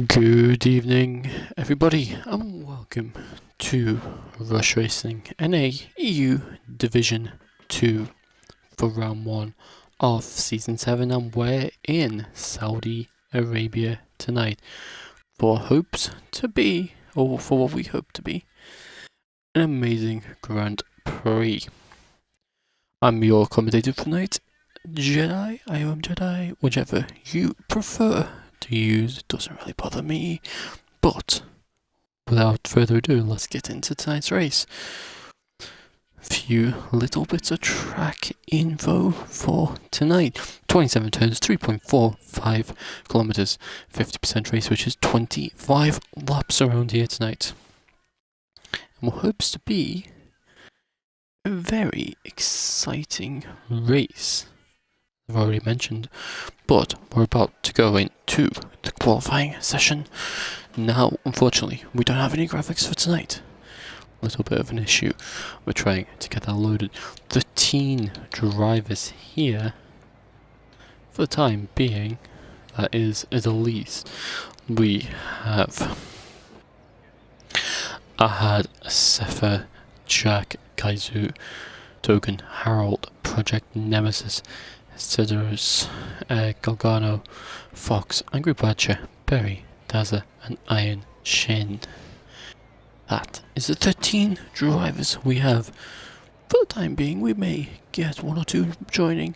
Good evening, everybody, and welcome to Rush Racing NA EU Division 2 for round 1 of Season 7, and we're in Saudi Arabia tonight for what we hope to be, an amazing Grand Prix. I'm your commentator for tonight, Jedi, I am Jedi, whichever you prefer to use. It doesn't really bother me, but without further ado, let's get into tonight's race. Few little bits of track info for tonight. 27 turns, 3.45 kilometers, 50% race, which is 25 laps around here tonight. And what hopes to be a very exciting race, I've already mentioned, but we're about to go into the qualifying session now. Unfortunately, we don't have any graphics for tonight. A little bit of an issue. We're trying to get that loaded. 13 drivers here for the time being. That is the least. We have Ahad, Sefer, Jack, Kaizu, Token, Harold, Project Nemesis, Cedros, Galgano, Fox, Angry Badger, Berry, Daza, and Iron Shin. That is the 13 drivers we have. For the time being, we may get one or two joining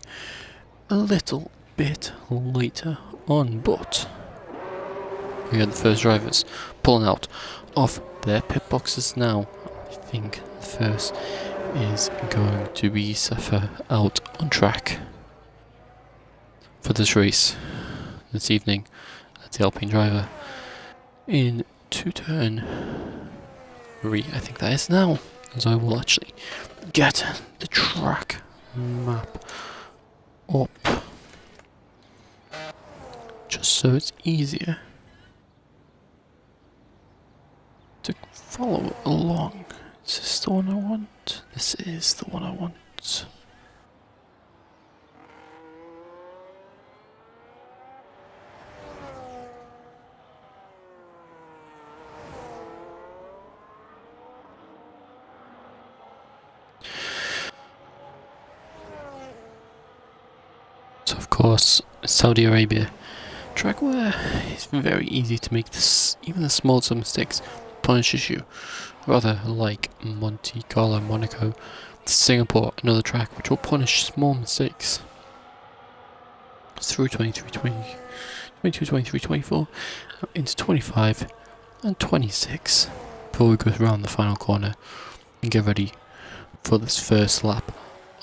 a little bit later on, but we got the first drivers pulling out of their pit boxes now. I think the first is going to be Sefer out on track for this race this evening. That's the Alpine driver into turn 3, I think that is now, as I will actually get the track map up just so it's easier to follow along. Is this the one I want? This is the one I want. So of course, Saudi Arabia, track where it's very easy to make this, even the smallest of mistakes punishes you, rather like Monte Carlo, Monaco, Singapore, another track which will punish small mistakes through 23, 22, 23, 24, into 25 and 26 before we go around the final corner and get ready for this first lap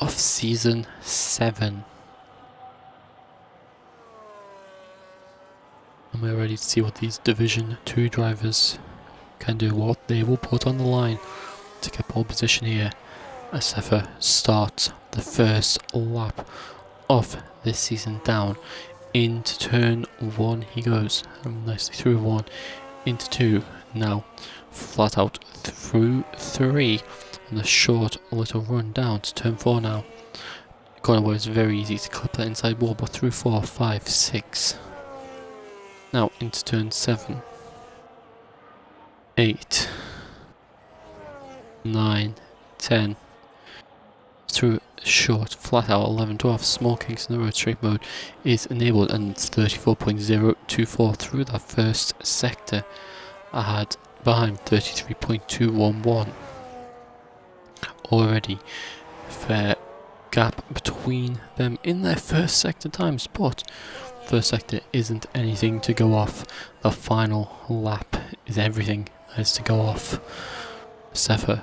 of Season 7. And we're ready to see what these Division 2 drivers can do, what they will put on the line to get pole position here as Sefer starts the first lap of this season. Down into turn 1 he goes, and nicely through 1 into 2, now flat out through 3, and a short little run down to turn 4 now. Corner where it's very easy to clip that inside wall, but through 4, 5, 6. Now into turn 7, 8, 9, 10, through short, flat out 11, 12, small kinks in the road, straight mode is enabled, and it's 34.024 through that first sector. I had behind 33.211. Already fair gap between them in their first sector times, but first sector isn't anything to go off. The final lap is everything that is to go off. Sefer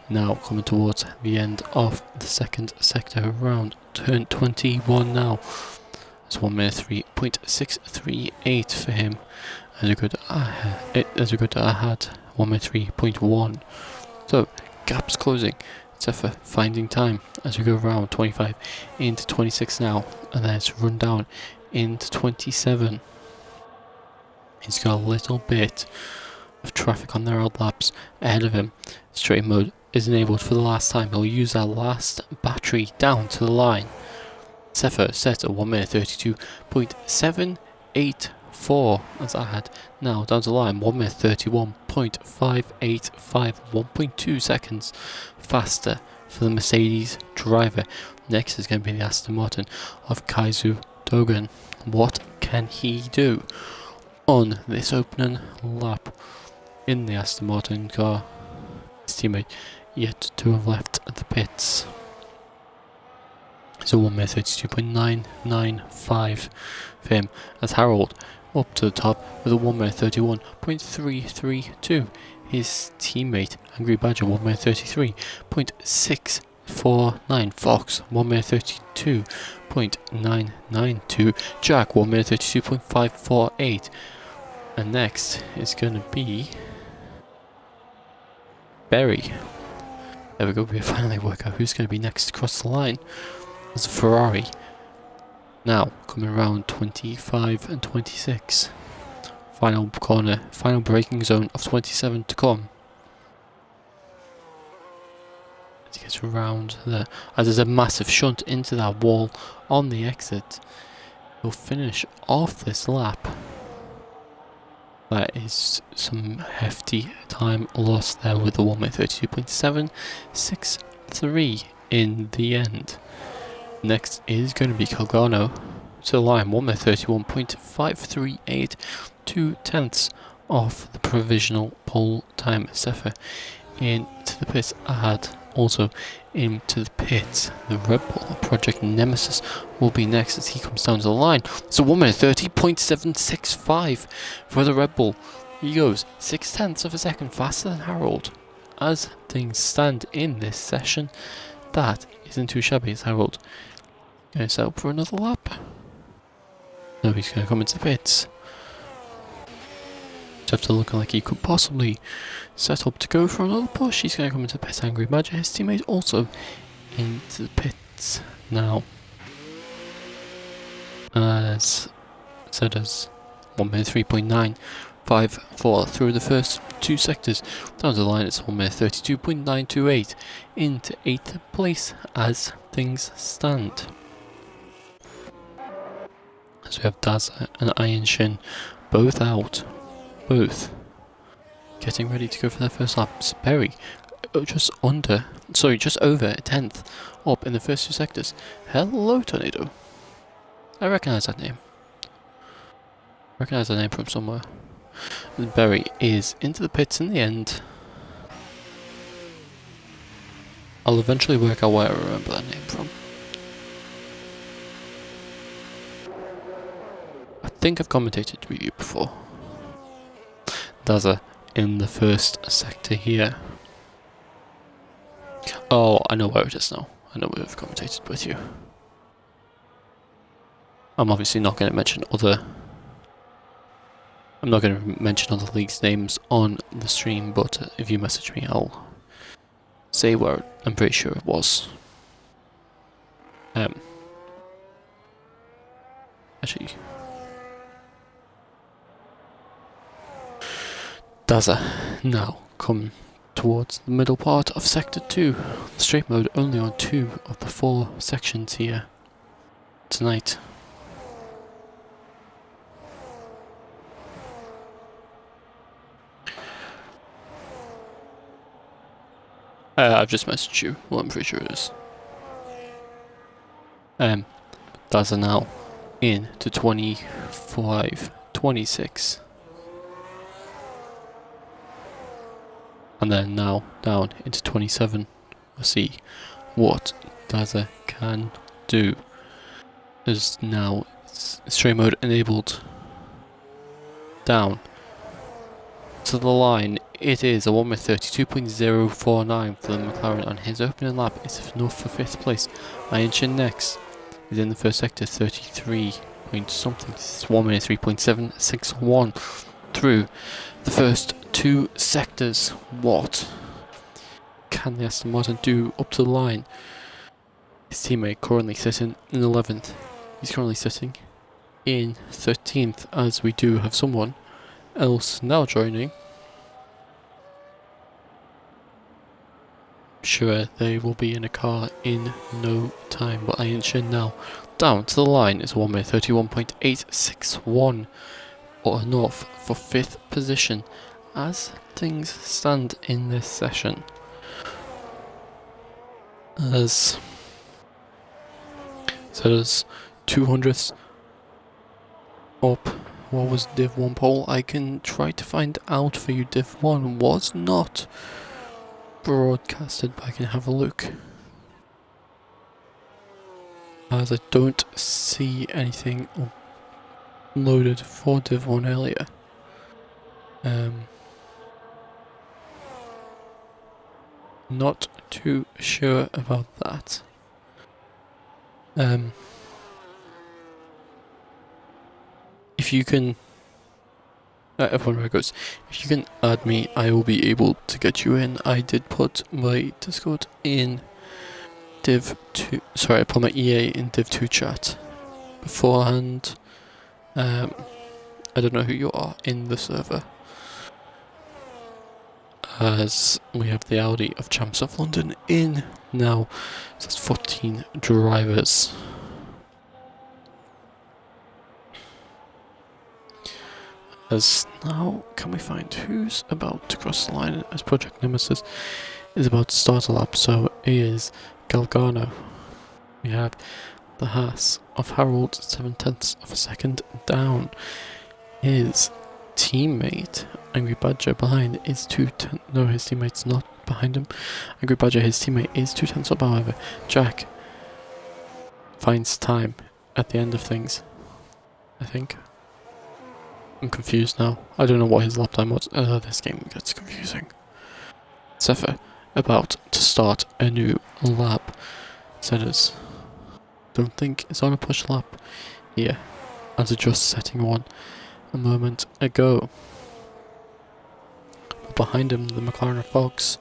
now coming towards the end of the second sector around turn 21 now. It's 1 minute 3.638 for him as we go to Ahad 1 minute 3.1. So gaps closing. Sefer finding time as we go around 25 into 26 now, and then it's run down into 27. He's got a little bit of traffic on their old laps ahead of him. Straight mode is enabled for the last time. He'll use that last battery down to the line. Sefer set at 1 minute 32.784 4 as I had. Now down to the line, 1 minute 31.585, 1.2 seconds faster for the Mercedes driver. Next is going to be the Aston Martin of Kaizu Dogan. What can he do on this opening lap in the Aston Martin car? His teammate yet to have left the pits. So 1 minute 32.995 for him, as Harold up to the top with a 1 minute 31.332. His teammate Angry Badger 1 minute 33.649. Fox 1 minute 32.992. Jack 1 minute 32.548. And next is going to be Berry. There we go, we finally work out who's going to be next across the line. There's a Ferrari. Now, coming around 25 and 26. Final corner, final braking zone of 27 to come. As he gets around there, as there's a massive shunt into that wall on the exit. He'll finish off this lap. That is some hefty time lost there with the 1 minute 32.763 in the end. Next is going to be Colgano to the line, 1 minute 31.538, 2/10 off the provisional pole time. Sefer into the pits. I had also into the pits. The Red Bull Project Nemesis will be next as he comes down to the line. So 1 minute 30.765 for the Red Bull. He goes 6/10 of a second faster than Harold. As things stand in this session, that isn't too shabby as Harold going to set up for another lap. No, he's going to come into the pits. Just after looking like he could possibly set up to go for another push, he's going to come into the pits. Angry Badger, his teammate, also into the pits now. As said, as 1 minute 3.954 through the first two sectors. Down to the line, it's 1 minute 32.928 into 8th place as things stand. So we have Daza and Iron Shin both out, both getting ready to go for their first laps. Perry just over a 10th up in the first two sectors. Hello, Tornado. I recognise that name. From somewhere. And Berry is into the pits in the end. I'll eventually work out where I remember that name from. I think I've commentated with you before. Daza in the first sector here. Oh, I know where it is now. I know where I've commentated with you. I'm obviously not going to mention other... I'm not going to mention other leagues' names on the stream, but if you message me, I'll say where I'm pretty sure it was. Actually... Daza now come towards the middle part of Sector 2. Straight mode only on 2 of the 4 sections here tonight. I've just messaged you. Well, I'm pretty sure it is. Daza now in to 25, 26. And then now down into 27. We'll see what Daza can do. Is now straight mode enabled. Down to the line. It is a 1 minute 32.049 for the McLaren on his opening lap. It's enough for 5th place. Iron Shin next is in the first sector, 33 point something. It's 1 minute 3.761 through the first 2 sectors. What can the Aston Martin do up to the line? His teammate currently sitting in 11th. He's currently sitting in 13th, as we do have someone else now joining. Sure, they will be in a car in no time, but Iron Shin now down to the line is 1 minute 31.861 or North for 5th position as things stand in this session. As there's 200ths up. What was Div 1 poll? I can try to find out for you. Div 1 was not broadcasted, but I can have a look. As I don't see anything uploaded for Div 1 earlier. Not too sure about that. If you can, everyone where it goes, if you can add me, I will be able to get you in. I did put my Discord in Div 2, sorry, I put my EA in Div 2 chat beforehand. I don't know who you are in the server, as we have the Audi of Champs of London in now. So that's 14 drivers. As now, can we find who's about to cross the line as Project Nemesis is about to start a lap? So it is Galgano. We have the Haas of Harold 7/10 of a second down. His teammate Angry Badger behind is 2/10. No, his teammate's not behind him. Angry Badger, his teammate, is 2/10 up. However, Jack finds time at the end of things, I think. I'm confused now. I don't know what his lap time was. This game gets confusing. Zephyr about to start a new lap. Setters. Don't think it's on a push lap here. As just setting one a moment ago. But behind him, the McLaren Fox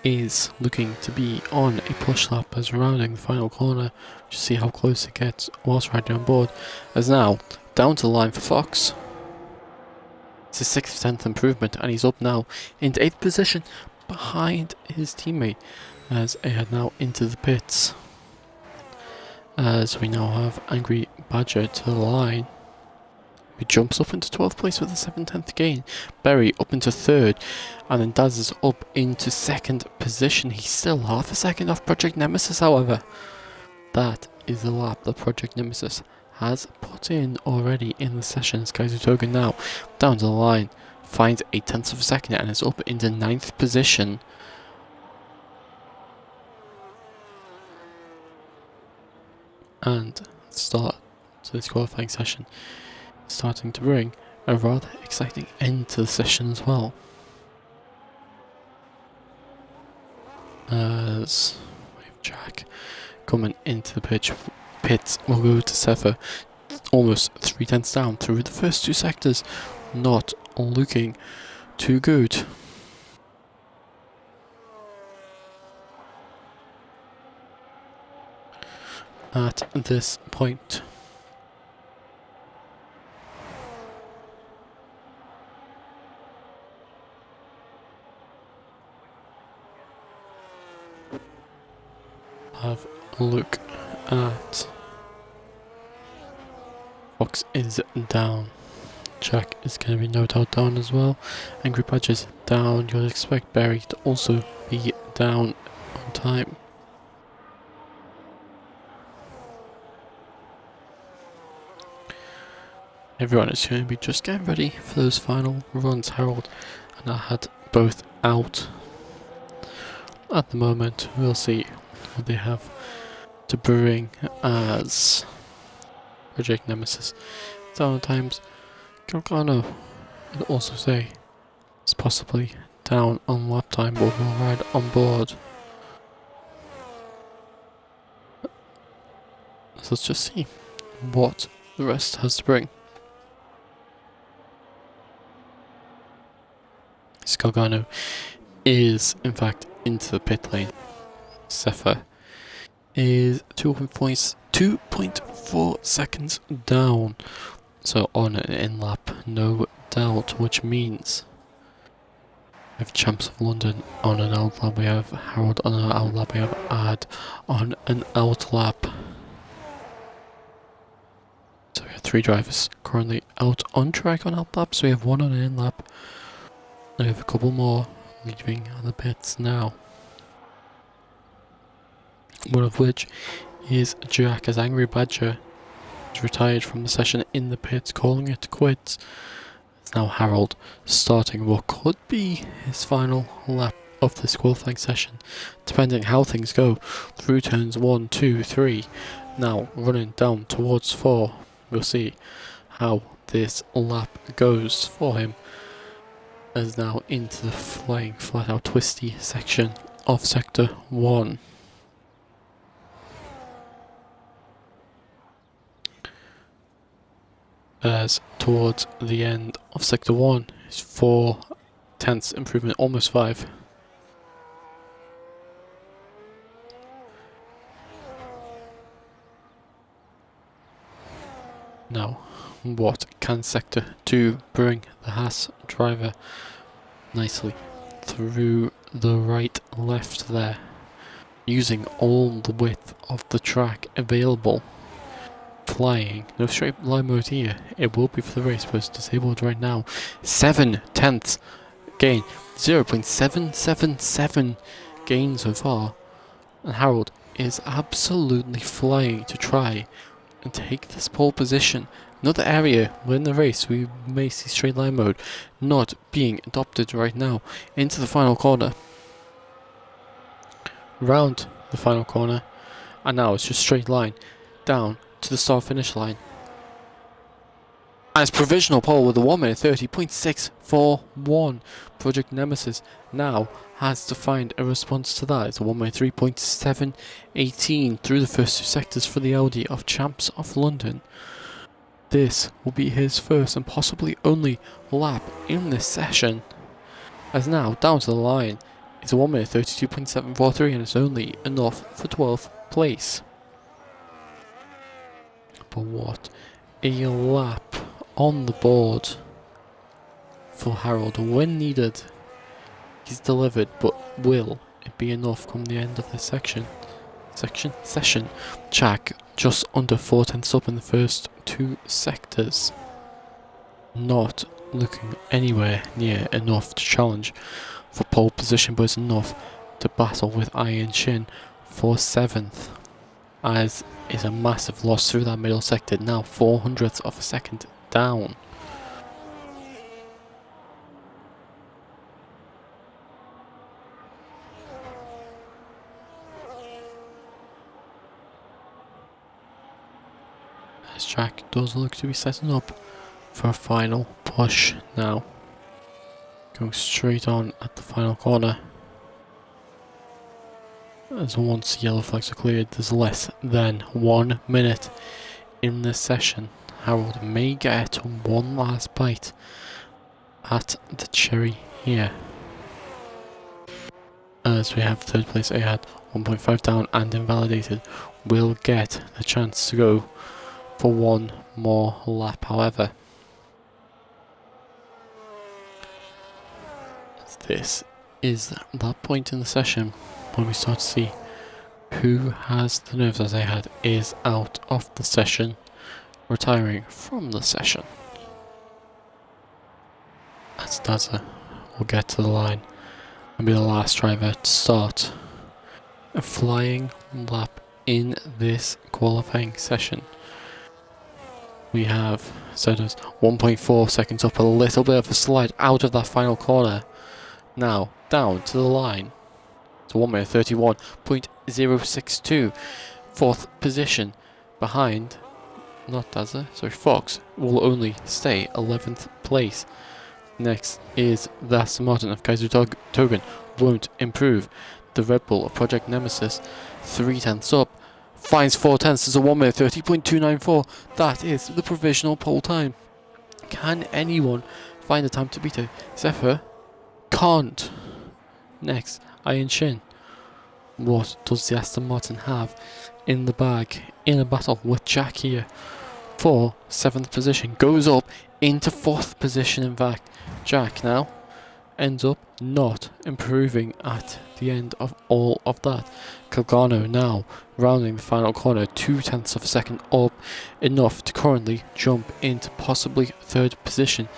is looking to be on a push lap as rounding the final corner. Just see how close it gets whilst riding on board. As now, down to the line for Fox. It's a 6th, 10th improvement, and he's up now into 8th position behind his teammate as they head now into the pits. As we now have Angry Badger to the line, who jumps up into 12th place with a 7/10 gain. Berry up into 3rd, and then Daz is up into 2nd position. He's still half a second off Project Nemesis, however. That is the lap that Project Nemesis has put in already in the session. Kaizu Togen now down to the line, finds 0.8 of a second and is up into 9th position. And start to this qualifying session, starting to bring a rather exciting end to the session as well. As we have Jack coming into the pits, will go to Zephyr, almost 3/10 down through the first 2 sectors, not looking too good. At this point, have a look at Fox is down. Jack is going to be no doubt down as well. Angry Badger is down. You'll expect Barry to also be down on time. Everyone is going to be just getting ready for those final runs. Harold and I had both out at the moment. We'll see what they have to bring as Project Nemesis down at times. Galgano, I'd also say, is possibly down on lap time, but will ride on board. So let's just see what the rest has to bring. Galgano is in fact into the pit lane. Zephyr is 2.4 seconds down, so on an in lap, no doubt, which means we have Champs of London on an out lap, we have Harold on an out lap, we have Ad on an out lap. So yeah, three drivers currently out on track on out laps. We have one on an in lap. We have a couple more leaving on the pits now. One of which is Jack, as Angry Badger is retired from the session in the pits, calling it quits. It's now Harold starting what could be his final lap of this qualifying session, depending how things go through turns 1, 2, 3. Now running down towards 4. We'll see how this lap goes for him, as now into the flying flat out twisty section of sector 1. As towards the end of sector 1 is 4/10 improvement, almost 5. Now, what can sector 2 bring? The Haas driver nicely through the right left there, using all the width of the track available. Flying, no straight line mode here. It will be for the race, but it's disabled right now. 7/10 gain, 0.777 gain so far, and Harold is absolutely flying to try and take this pole position. Another area where in the race we may see straight line mode not being adopted right now. Into the final corner, round the final corner, and now it's just straight line down to the start finish line. As provisional pole with a 1 minute 30.641. Project Nemesis now has to find a response to that. It's a 1 minute 3.718 through the first two sectors for the Audi of Champs of London. This will be his first and possibly only lap in this session, as now down to the line it's a 1 minute 32.743, and it's only enough for 12th place. But what a lap on the board for Harold. When needed, he's delivered, but will it be enough come the end of this session? Jack just under 4/10 up in the first two sectors. Not looking anywhere near enough to challenge for pole position, but it's enough to battle with Iron Shin for 7th. As is a massive loss through that middle sector, now 0.04 of a second down. As Jack does look to be setting up for a final push now. Going straight on at the final corner. As once yellow flags are cleared, there's less than 1 minute in this session. Harold may get one last bite at the cherry here, as we have third place Ahad, 1.5 down and invalidated, will get the chance to go for one more lap. However, this is that point in the session when we start to see who has the nerves, as Ahad is out of the session, retiring from the session. As Daza will get to the line and be the last driver to start a flying lap in this qualifying session. We have Sedos 1.4 seconds up, a little bit of a slide out of that final corner. Now down to the line. It's 1 minute 31.062. 4th position behind, not Daza, sorry, Fox will only stay 11th place. Next is the Aston Martin of Kaiser Togen, won't improve. The Red Bull of Project Nemesis, 3/10 up, finds 4/10. There's a 1 minute 30.294. That is the provisional pole time. Can anyone find the time to beat it? Zephyr can't. Next, Iron Shin. What does the Aston Martin have in the bag in a battle with Jack here for 7th position? Goes up into 4th position, in fact. Jack now ends up not improving at the end of all of that. Galgano now rounding the final corner 0.2 of a second up, enough to currently jump into possibly third position.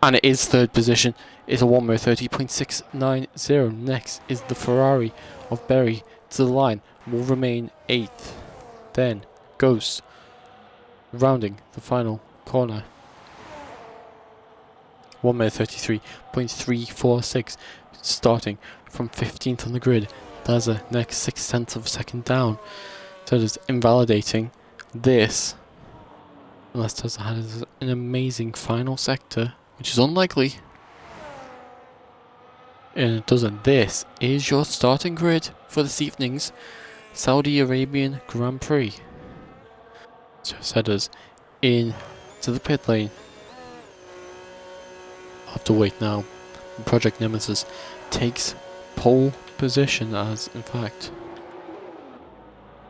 And it is third position. It's a 1 minute 30.690. Next is the Ferrari of Berry to the line, will remain 8th. Then goes rounding the final corner. 1 minute 33.346, starting from 15th on the grid. Daza next 0.6 of a second down. So it is invalidating this, unless Daza has an amazing final sector, which is unlikely. And it doesn't. This is your starting grid for this evening's Saudi Arabian Grand Prix. So Sedders in to the pit lane. I'll have to wait now. Project Nemesis takes pole position as, in fact,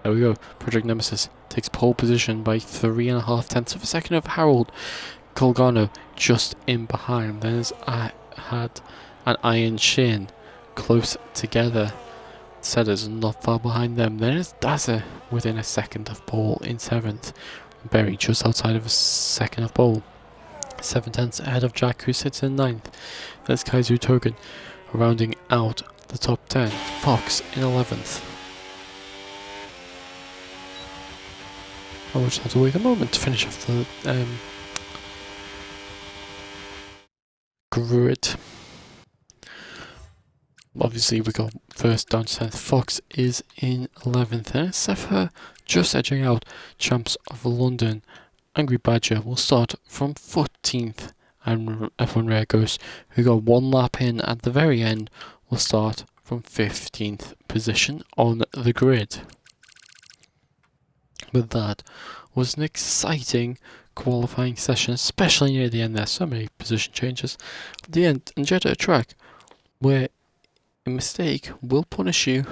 there we go. Project Nemesis takes pole position by 3.5 of a second of Harold. Galgano just in behind. Then had an Iron Shin close together. Sedders not far behind them. Then is Daza within a second of pole in 7th. Berry just outside of a second of pole. 0.7 ahead of Jack, who sits in 9th. There's Kaizu Token rounding out the top 10. Fox in 11th. I will just have to wait a moment to finish off the grid. Obviously we got first down to 10th. Fox is in 11th. And Sefer just edging out Champs of London. Angry Badger will start from 14th. And F1 Rare Ghost, who got one lap in at the very end, will start from 15th position on the grid. But that was an exciting qualifying session, especially near the end. There's so many position changes at the end, and Jeddah track where a mistake will punish you,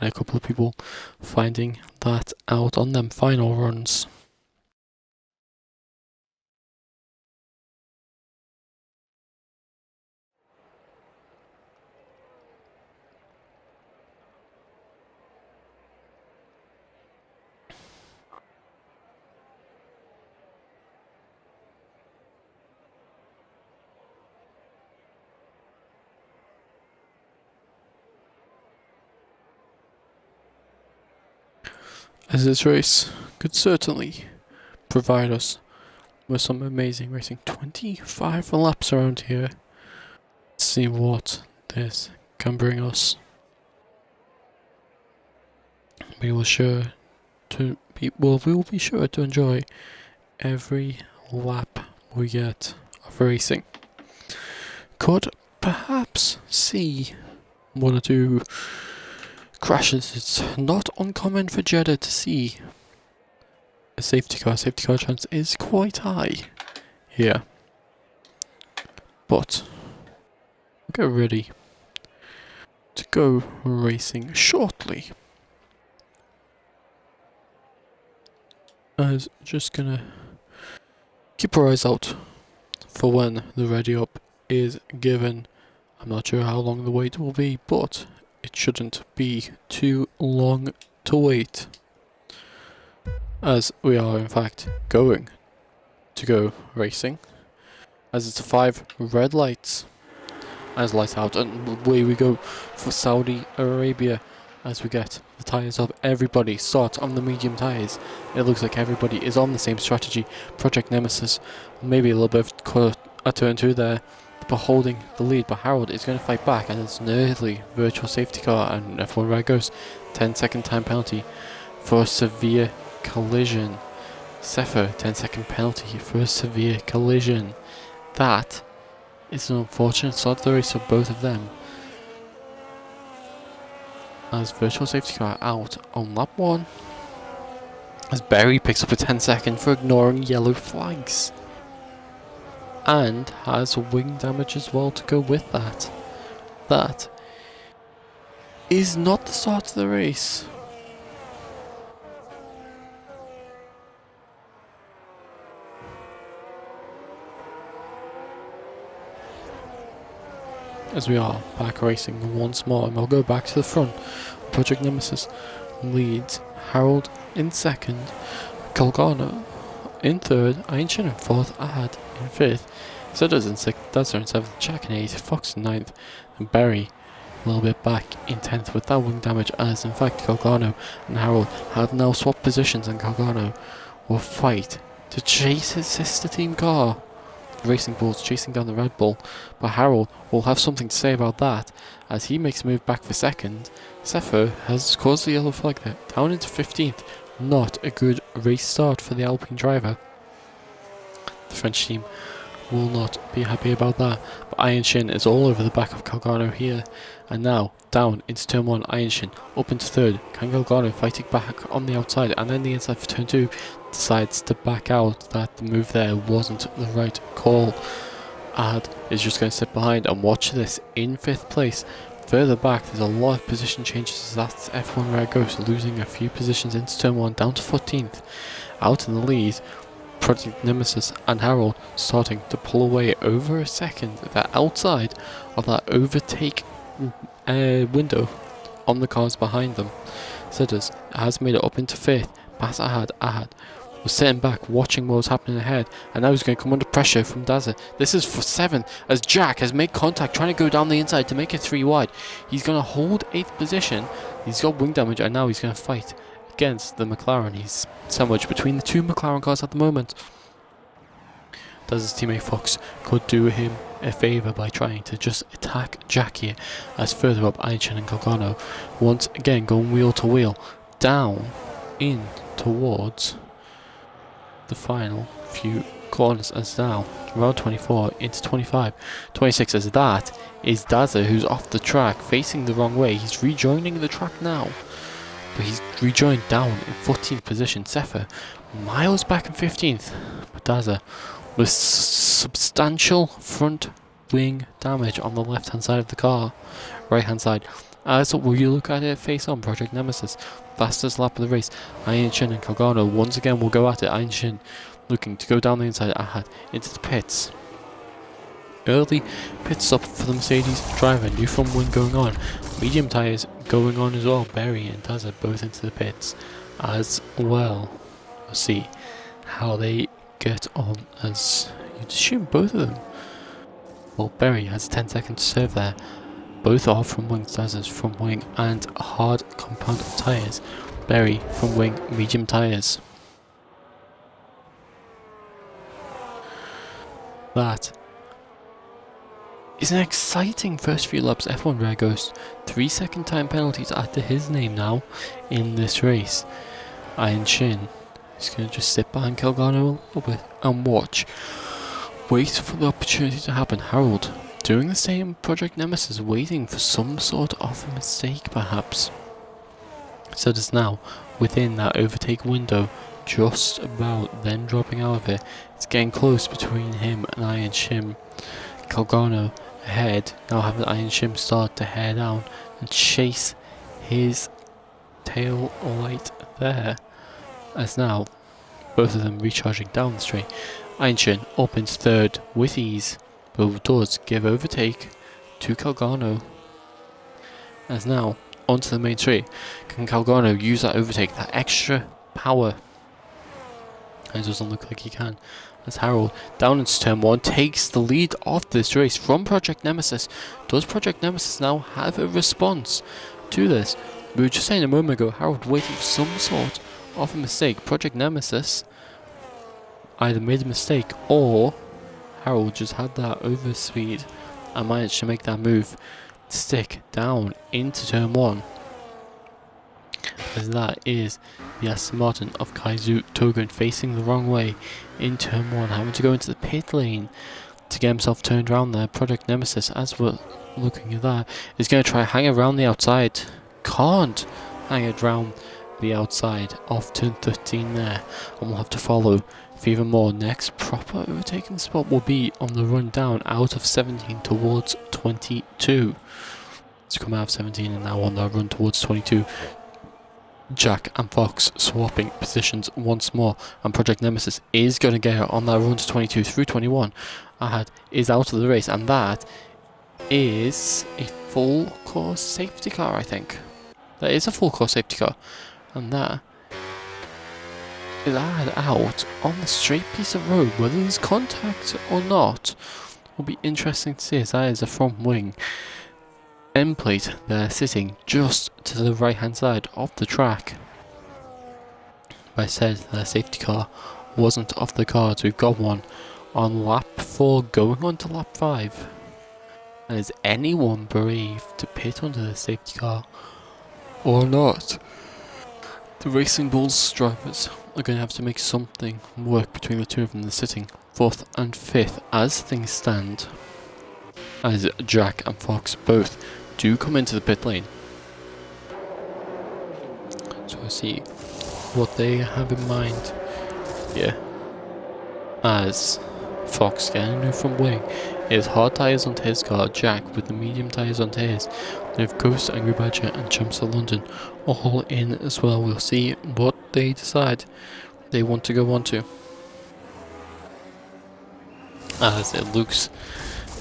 and a couple of people finding that out on them final runs. As this race could certainly provide us with some amazing racing. 25 laps around here. Let's see what this can bring us. We will be sure to enjoy every lap we get of racing. Could perhaps see one or two crashes. It's not uncommon for Jeddah to see a safety car. Safety car chance is quite high here. But we'll get ready to go racing shortly. I was just gonna keep our eyes out for when the ready up is given. I'm not sure how long the wait will be, but it shouldn't be too long to wait, as we are in fact going to go racing, as it's 5 red lights as lights out, and away we go for Saudi Arabia as we get the tyres up. Everybody starts on the medium tyres. It looks like everybody is on the same strategy. Project Nemesis maybe a little bit of cut at turn 2 there, but holding the lead, but Harold is going to fight back, and it's an early virtual safety car, and F1 Ride goes 10-second time penalty for a severe collision. Sefer 10-second penalty for a severe collision. That is an unfortunate start to the race for both of them, as virtual safety car out on lap 1, as Berry picks up a 10-second for ignoring yellow flags, and has wing damage as well to go with that. That is not the start of the race. as we are back racing once more, and we'll go back to the front. Project Nemesis leads, Harold in second, Colgano in third, Iron Chin in fourth, Ahad in fifth, Sidders in sixth, Dazza in seventh, Jack in eighth, Fox in ninth, and Barry a little bit back in 10th with that wing damage, as in fact Colgano and Harold had now swapped positions, and Colgano will fight to chase his sister team car. The Racing Bulls chasing down the Red Bull, but Harold will have something to say about that as he makes a move back for second. Sefo has caused the yellow flag there, down into 15th. Not a good race start for the Alpine driver. The French team will not be happy about that, but Iron Shin is all over the back of Colgano here, and now down into turn 1, Iron Shin up into third. Can Colgano fighting back on the outside, and then the inside for turn 2 decides to back out. That the move there wasn't the right call. Ad is just going to sit behind and watch this in 5th place. Further back, there's a lot of position changes as that's F1 Rare Ghost losing a few positions into turn 1 down to 14th. Out in the lead, Project Nemesis and Harold starting to pull away over a second. They're outside of that overtake window on the cars behind them. Sidders has made it up into 5th. Past Ahad was sitting back watching what was happening ahead, and now he's going to come under pressure from Dazza. This is for 7th as Jack has made contact trying to go down the inside to make it 3 wide. He's going to hold 8th position. He's got wing damage, and now he's going to fight against the McLaren. He's sandwiched between the 2 McLaren cars at the moment. Dazza's teammate Fox could do him a favour by trying to just attack Jack here, as further up Aichin and Colgano once again going wheel to wheel down in towards the final few corners, as now round 24 into 25, 26, as that is Dazza, who's off the track facing the wrong way. He's rejoining the track now, but he's rejoined down in 14th position. Sefer miles back in 15th, but Dazza with substantial front wing damage on the left hand side of the car. Right hand side, as we look at it face on, Project Nemesis fastest lap of the race. Iron Shin and Colgano once again will go at it. Iron Shin looking to go down the inside. Ahad into the pits. Early pit stop for the Mercedes driver. New front wing going on. Medium tyres going on as well. Barry and Dazza both into the pits as well. We'll see how they get on, as you'd assume both of them. Well, Barry has 10 seconds to serve there. Both are from wing, Dazza's from wing and hard compound tyres. Barry from wing, medium tyres. That is an exciting first few laps. F1 Rare Ghost, 3-second time penalties added to his name now in this race. Iron Shin is going to just sit behind Colgano a little bit and watch. Wait for the opportunity to happen. Harold doing the same. Project Nemesis waiting for some sort of a mistake perhaps. So it's now within that overtake window, just about then dropping out of it. It's getting close between him and Iron Shim. Colgano ahead, now having Iron Shim start to head down and chase his tail light there. As now both of them recharging down the straight. Iron Shin up into third with ease, but does give overtake to Colgano. As now onto the main straight, can Colgano use that overtake, that extra power? It doesn't look like he can, as Harold down into turn 1 takes the lead of this race from Project Nemesis. Does Project Nemesis now have a response to this? We were just saying a moment ago, Harold waiting for some sort of a mistake. Project Nemesis either made a mistake or Harold just had that overspeed and managed to make that move to stick down into turn 1. As that is the Aston Martin of Kaizu Togun facing the wrong way in turn 1, having to go into the pit lane to get himself turned around there. Project Nemesis, as we're looking at that, is going to try hang around the outside. Can't hang it around the outside of turn 13 there, and we'll have to follow for even more. Next proper overtaking spot will be on the run down out of 17 towards 22. Let's come out of 17 and now on the run towards 22. Jack and Fox swapping positions once more, and Project Nemesis is going to get on that run to 22 through 21. Ahad is out of the race, and that is a full course safety car, I think. That is a full course safety car. And that is out on the straight piece of road. Whether there's contact or not will be interesting to see, as that is a front wing end plate there sitting just to the right hand side of the track. I said the safety car wasn't off the cards. We've got one on lap 4 going on to lap 5. And is anyone brave to pit under the safety car or not? The Racing Bulls drivers are going to have to make something work between the two of them. They're sitting 4th and 5th as things stand, as Jack and Fox both do come into the pit lane. So we'll see what they have in mind here, as Fox getting a new front wing. He has hard tyres onto his car, Jack with the medium tyres onto his. They have Ghost, Angry Badger and Chumps of London all in as well. We'll see what they decide they want to go on to, as it looks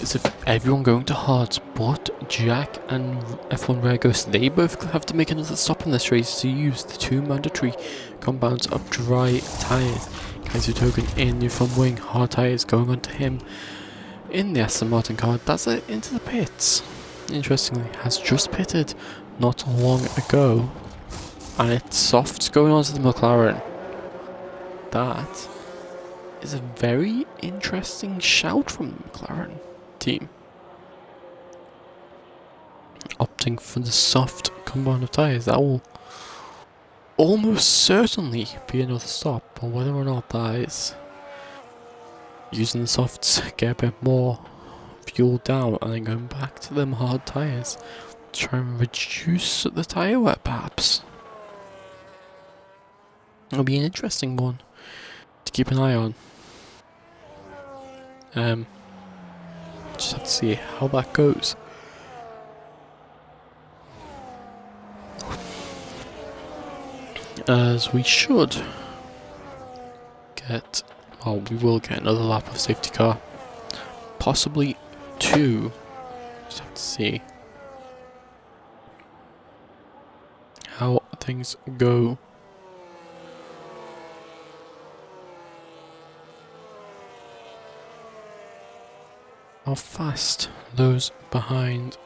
as if everyone going to hards but Jack and F1 Rare Ghost. They both have to make another stop in this race to use the 2 mandatory compounds of dry tyres. Kaiser Token in new front wing, hard tyres going on to him in the Aston Martin car. That's it into the pits. Interestingly, has just pitted not long ago, and it's softs going on to the McLaren. That is a very interesting shout from the McLaren team, opting for the soft compound of tyres. That will almost certainly be another stop, but whether or not that is using the softs, get a bit more fuel down and then going back to them hard tyres to try and reduce the tyre wear perhaps. It'll be an interesting one to keep an eye on. Just have to see how that goes. As we should get, well, we will get another lap of safety car, possibly 2. Just have to see how things go. How fast those behind.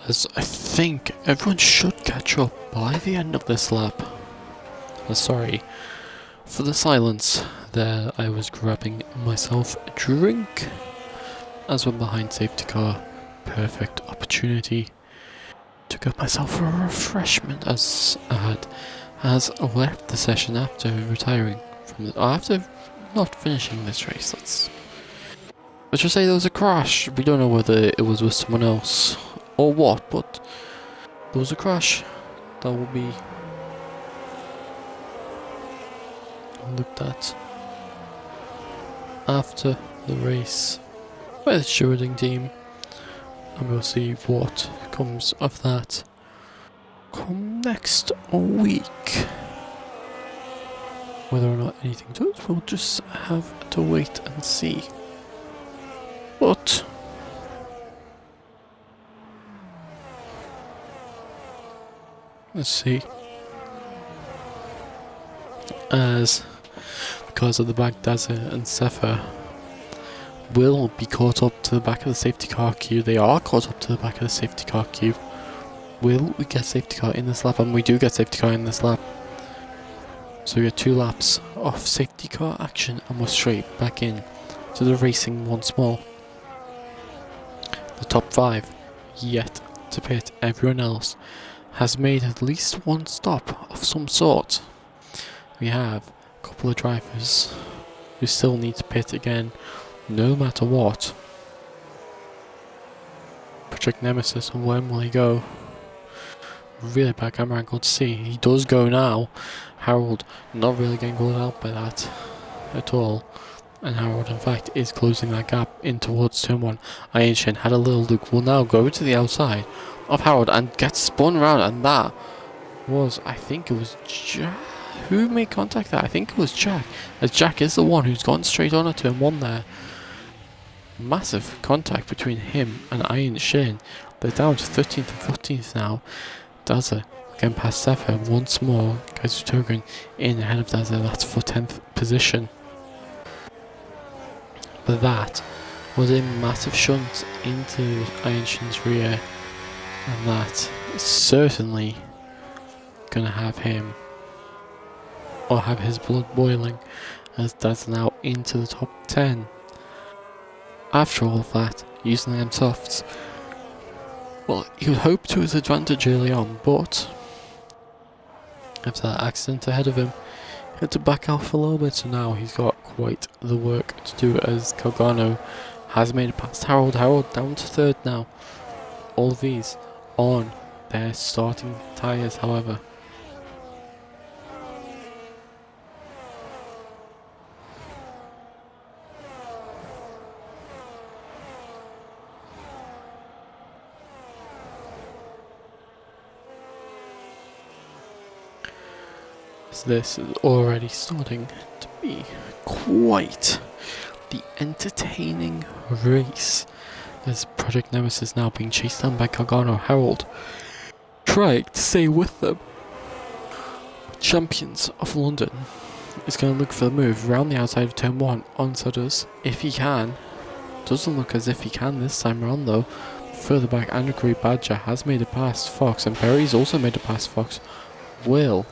As I think everyone should catch up by the end of this lap. Sorry for the silence there, I was grabbing myself a drink as we're behind safety car. Perfect opportunity to get myself a refreshment, as I has left the session after retiring from the, after not finishing this race. Let's just say there was a crash. We don't know whether it was with someone else or what, but there was a crash. That will be looked at after the race by the stewarding team, and we'll see what comes of that come next week. Whether or not anything does, we'll just have to wait and see. But let's see, as because of the Baghdazza and Sefer will be caught up to the back of the safety car queue. They are caught up to the back of the safety car queue. Will we get safety car in this lap? And we do get safety car in this lap. So we get 2 laps of safety car action and we're straight back in to the racing once more. The top 5 yet to pit. Everyone else has made at least one stop of some sort. We have a couple of drivers who still need to pit again, no matter what. Project Nemesis, and when will he go? Really bad camera angle to see. He does go now. Harold not really getting called out by that at all. And Harold, in fact, is closing that gap in towards turn 1. Iron Shin had a little look, will now go to the outside of Harold and get spun around, and that was, I think it was Jack. Who made contact there? I think it was Jack, as Jack is the one who's gone straight on at turn 1 there. Massive contact between him and Iron Shin. They're down to 13th and 14th now. Daza getting past Sefer once more. Kaizu Togun in ahead of Daza, that's for 10th position. But that was a massive shunt into Iron Shin's rear, and that is certainly gonna have him, or have his blood boiling, as Daza now into the top 10. After all of that, using them softs, well, he would hope to his advantage early on, but after that accident ahead of him, he had to back off a little bit, so now he's got quite the work to do, as Calgano has made it past Harold. Harold down to 3rd now. All of these on their starting tyres, however. This is already starting to be quite the entertaining race. There's Project Nemesis now being chased down by Calgano. Harold trying to stay with them. Champions of London is going to look for the move around the outside of turn 1 on Sudders if he can. Doesn't look as if he can this time around though. Further back, Angry Badger has made it past Fox, and Perry's also made it past Fox. Will,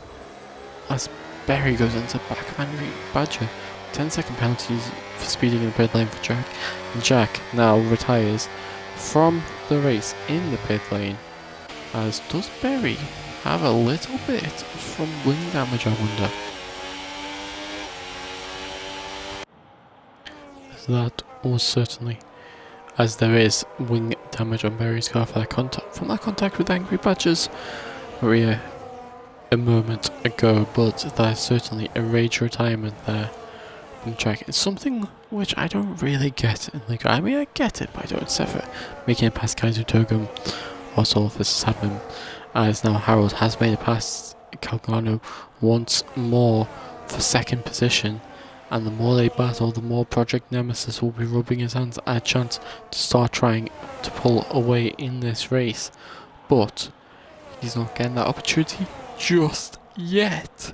as Berry goes into the back of Angry Badger. 10-second penalties for speeding in the pit lane for Jack. And Jack now retires from the race in the pit lane. As does Berry have a little bit from wing damage, I wonder. So that was certainly, as there is wing damage on Berry's car for that contact with Angry Badger's rear a moment ago, but there's certainly a rage retirement there from Jack. It's something which I don't really get in the I mean, I get it, but I don't suffer. Making it past Kaizu Togum whilst all of this is happening, as now Harold has made it past Calgano once more for 2nd position, and the more they battle, the more Project Nemesis will be rubbing his hands at a chance to start trying to pull away in this race, but he's not getting that opportunity just yet.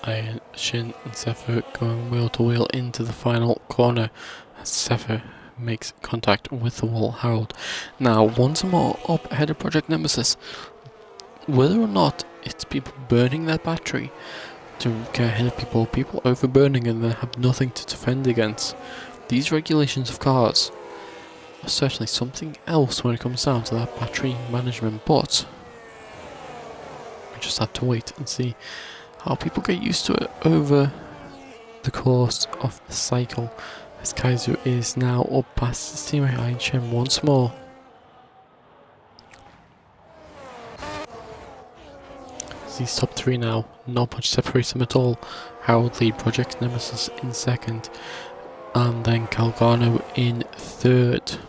Iron Shin and Sefer going wheel to wheel into the final corner as Sefer makes contact with the wall. Harold now once more up ahead of Project Nemesis. Whether or not it's people burning their battery to get ahead of people overburning and they have nothing to defend against. These regulations of cars are certainly something else when it comes down to that battery management, but we just have to wait and see how people get used to it over the course of the cycle, as Kaizu is now up past his teammate Iron Shin once more. He's top 3 now, not much separates them at all. Harold lead, Project Nemesis in 2nd, and then Calgano in 3rd.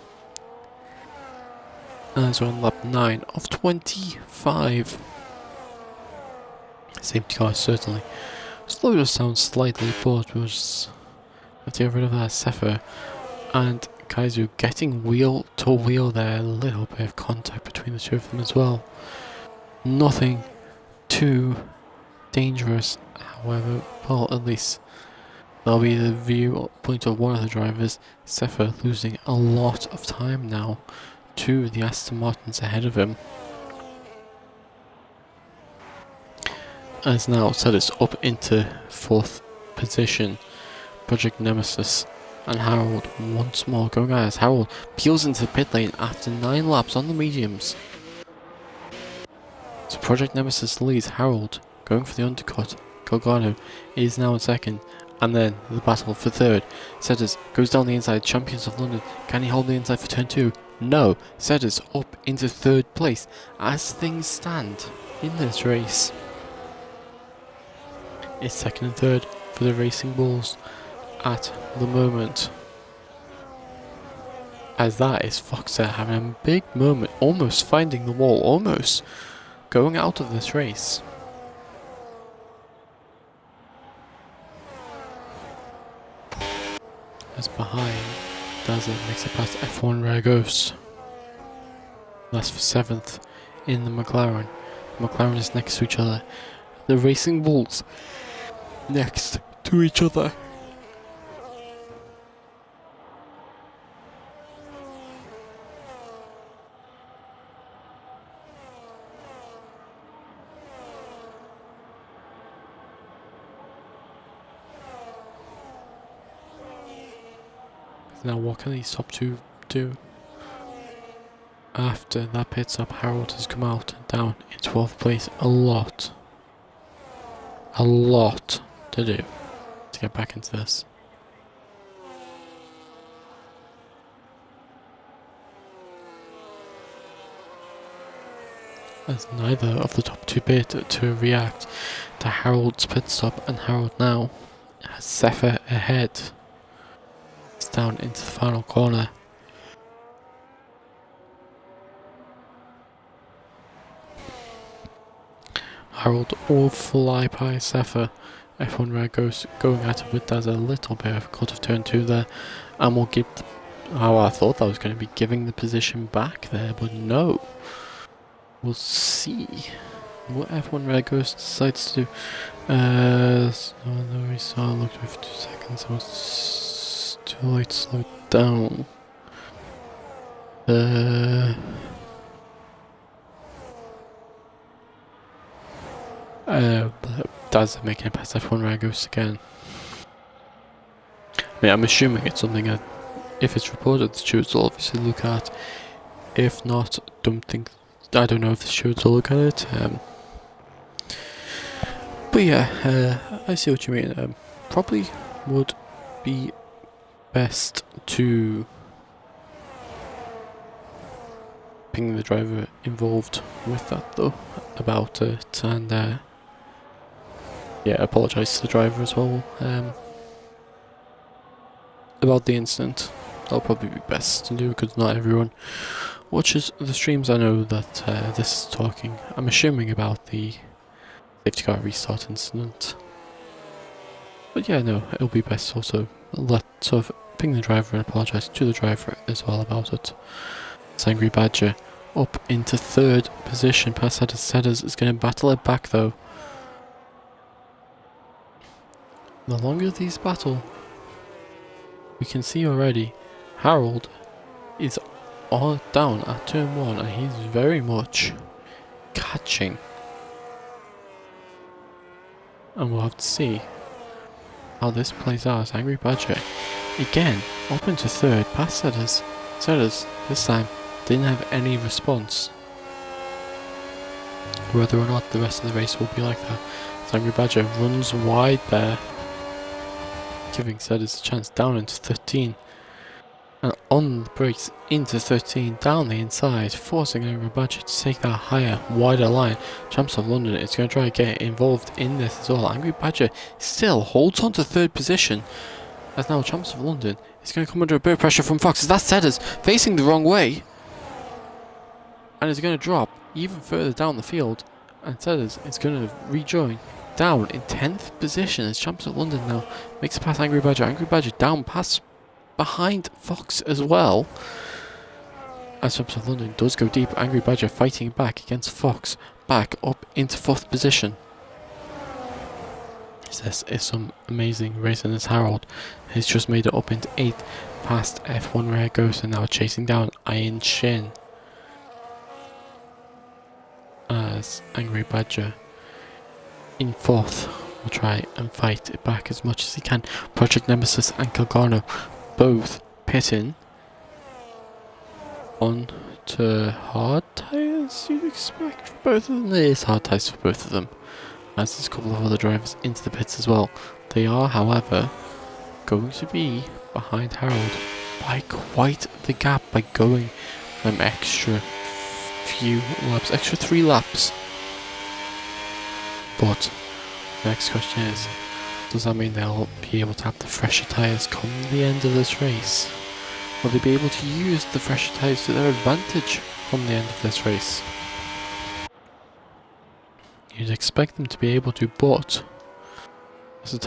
As we're on lap 9 of 25. Safety car certainly slowed us down slightly, but we'll just have to get rid of that. Sefer and Kaizu getting wheel to wheel there, a little bit of contact between the two of them as well. Nothing too dangerous, however, well, at least that'll be the viewpoint of one of the drivers. Sefer losing a lot of time now to the Aston Martins ahead of him, as now set us up into 4th position. Project Nemesis and Harold once more going at it. Harold peels into the pit lane after 9 laps on the mediums. So Project Nemesis leads. Harold going for the undercut. Gargano is now in second. And then the battle for third. Setters goes down the inside. Champions of London. Can he hold the inside for turn 2? No. Setters up into third place as things stand in this race. It's second and third for the Racing Bulls at the moment. As that is Fox there having a big moment, almost finding the wall, almost going out of this race. As behind, Dazzler makes it past F1 Rare Ghost. That's for 7th in the McLaren. McLaren is next to each other. The Racing Bulls next to each other. Now what can these top two do? After that pit stop, Harold has come out and down in 12th place. A lot to do to get back into this. As neither of the top two appear to react to Harold's pit stop, and Harold now has Zephyr ahead. It's down into the final corner. Harold will fly by Zephyr. F1 Rare Ghost going at it with Daz a little bit of a cut of turn 2 there, and will give how I thought that was going to be giving the position back there, but no. We'll see what F1 Rare Ghost decides to do. So the restart looked for 2 seconds, so it's too late to slow it down. Daz making it past F1 Rare Ghost again. I mean, I'm assuming it's something that, if it's reported, the stewards will obviously look at. If not, I don't know if the stewards will look at it. But yeah, I see what you mean. Probably would be best to ping the driver involved with that though, about it, and yeah, apologise to the driver as well about the incident. That'll probably be best to do, because not everyone watches the streams. I know that this is talking, I'm assuming, about the safety car restart incident. But yeah, no, it'll be best also sort of ping the driver and apologise to the driver as well about it. Angry Badger up into 3rd position past Setters is going to battle it back though. The longer these battle, we can see already Harold is all down at turn 1 and he's very much catching. And we'll have to see how this plays out. Angry Badger again up into 3rd past Setters. Setters this time didn't have any response. Whether or not the rest of the race will be like that. Angry Badger runs wide there, giving Setters a chance down into 13. And on the brakes into 13, down the inside, forcing Angry Badger to take that higher, wider line. Champs of London is going to try to get involved in this as well. Angry Badger still holds on to 3rd position, as now Champs of London is going to come under a bit of pressure from Fox, as that's Setters facing the wrong way. And is going to drop even further down the field, and Setters is going to rejoin down in 10th position as Champs of London now makes it past Angry Badger. Angry Badger down past behind Fox as well, as Champs of London does go deep. Angry Badger fighting back against Fox, back up into 4th position. This is some amazing racing as Harold has just made it up into 8th past F1 Rare Ghost, and now chasing down Iron Shin. As Angry Badger in 4th will try and fight it back as much as he can. Project Nemesis and Galgano both pitting on to hard tyres, you'd expect for both of them. It is hard tyres for both of them, as there's a couple of other drivers into the pits as well. They are, however, going to be behind Harold by quite the gap by going extra few laps, extra 3 laps. But the next question is, does that mean they'll be able to have the fresher tyres come the end of this race? Will they be able to use the fresher tyres to their advantage from the end of this race? You'd expect them to be able to, but what is the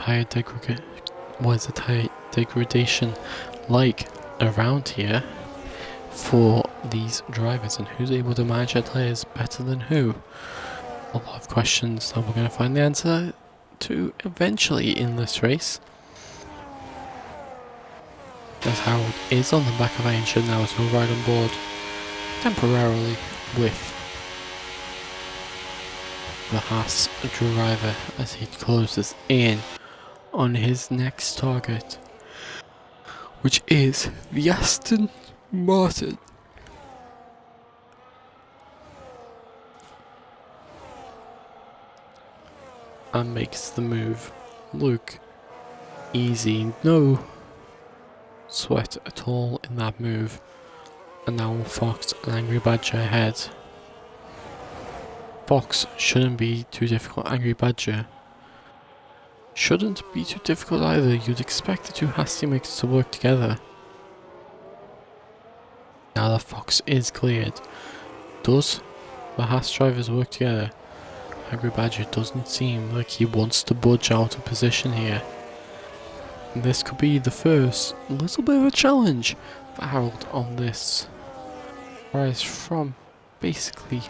tyre degradation like around here for these drivers, and who's able to manage their tyres better than who? A lot of questions that we're going to find the answer to eventually in this race. As Harold is on the back of Iron Shed now, as he'll ride on board temporarily with the Haas driver as he closes in on his next target, which is the Aston Martin. And makes the move look easy. No sweat at all in that move. And now Fox and Angry Badger ahead. Fox shouldn't be too difficult. Angry Badger shouldn't be too difficult either. You'd expect the two Haas teammates to work together. Now that Fox is cleared, does the Haas drivers work together? Angry Badger doesn't seem like he wants to budge out of position here. And this could be the first little bit of a challenge for Harold on this rise from basically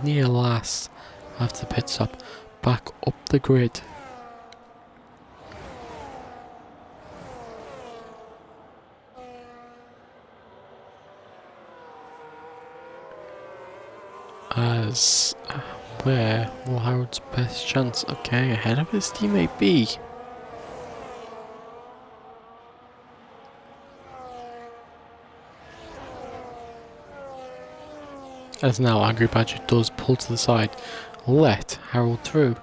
near last after the pit stop back up the grid. As where will Harold's best chance? Okay, ahead of his teammate be. As now Angry Badger does pull to the side, let Harold through.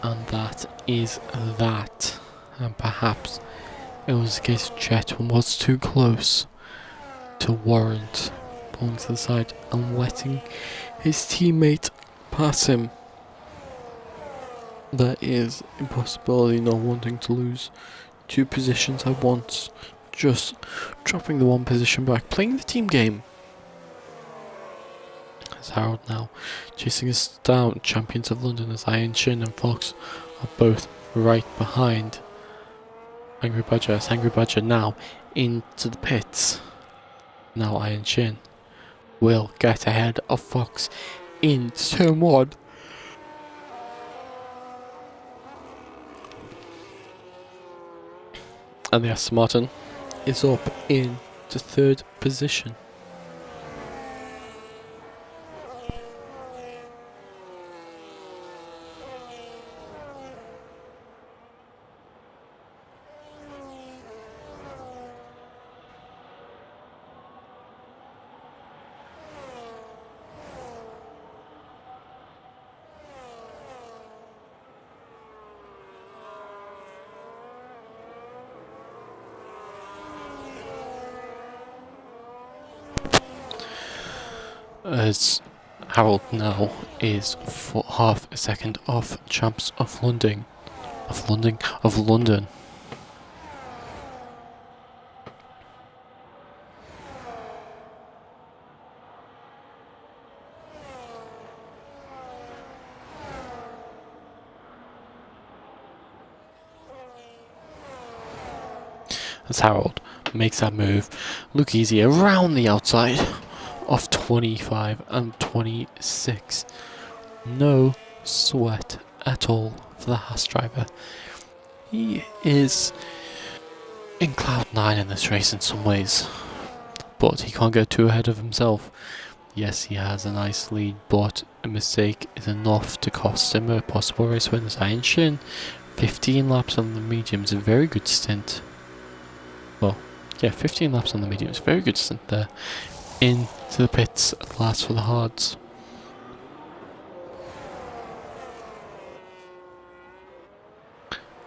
And that is that. And perhaps it was a case of Jet was too close to warrant pulling to the side and letting his teammate pass him. There is a possibility not wanting to lose 2 positions at once, just dropping the 1 position back, playing the team game. As Harold now chasing us down, champions of London, as Iron Shin and Fox are both right behind Angry Badger, as Angry Badger now into the pits. Now Iron Shin will get ahead of Fox in turn 1. And the Aston Martin is up in the 3rd position. As Harold now is for half a second off champs of London. As Harold makes that move look easy around the outside of 25 and 26. No sweat at all for the Haas driver. He is in cloud 9 in this race in some ways, but he can't get too ahead of himself. Yes, he has a nice lead, but a mistake is enough to cost him a possible race win. Iron Shin, 15 laps on the mediums, a very good stint. Well, yeah, 15 laps on the mediums, very good stint there. Into the pits at last for the hards.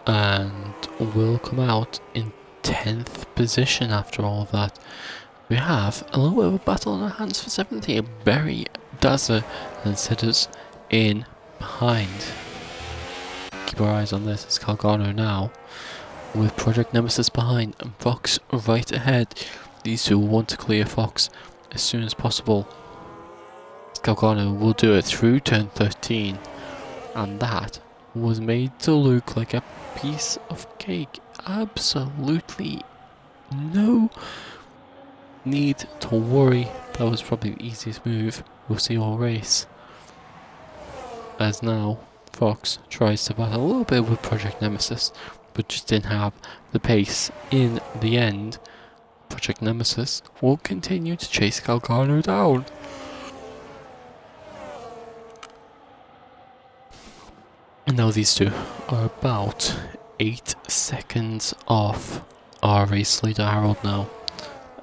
And will come out in 10th position after all of that. We have a little bit of a battle on our hands for 7th here. Berry, Dazza and Sidders in behind. Keep our eyes on this. It's Calgano now with Project Nemesis behind and Fox right ahead. These two want to clear Fox as soon as possible. Calgano will do it through turn 13, and that was made to look like a piece of cake. Absolutely no need to worry. That was probably the easiest move we'll see all race. As now Fox tries to battle a little bit with Project Nemesis, but just didn't have the pace in the end. Project Nemesis will continue to chase Calgano down. And now these two are about 8 seconds off our race leader Harold now.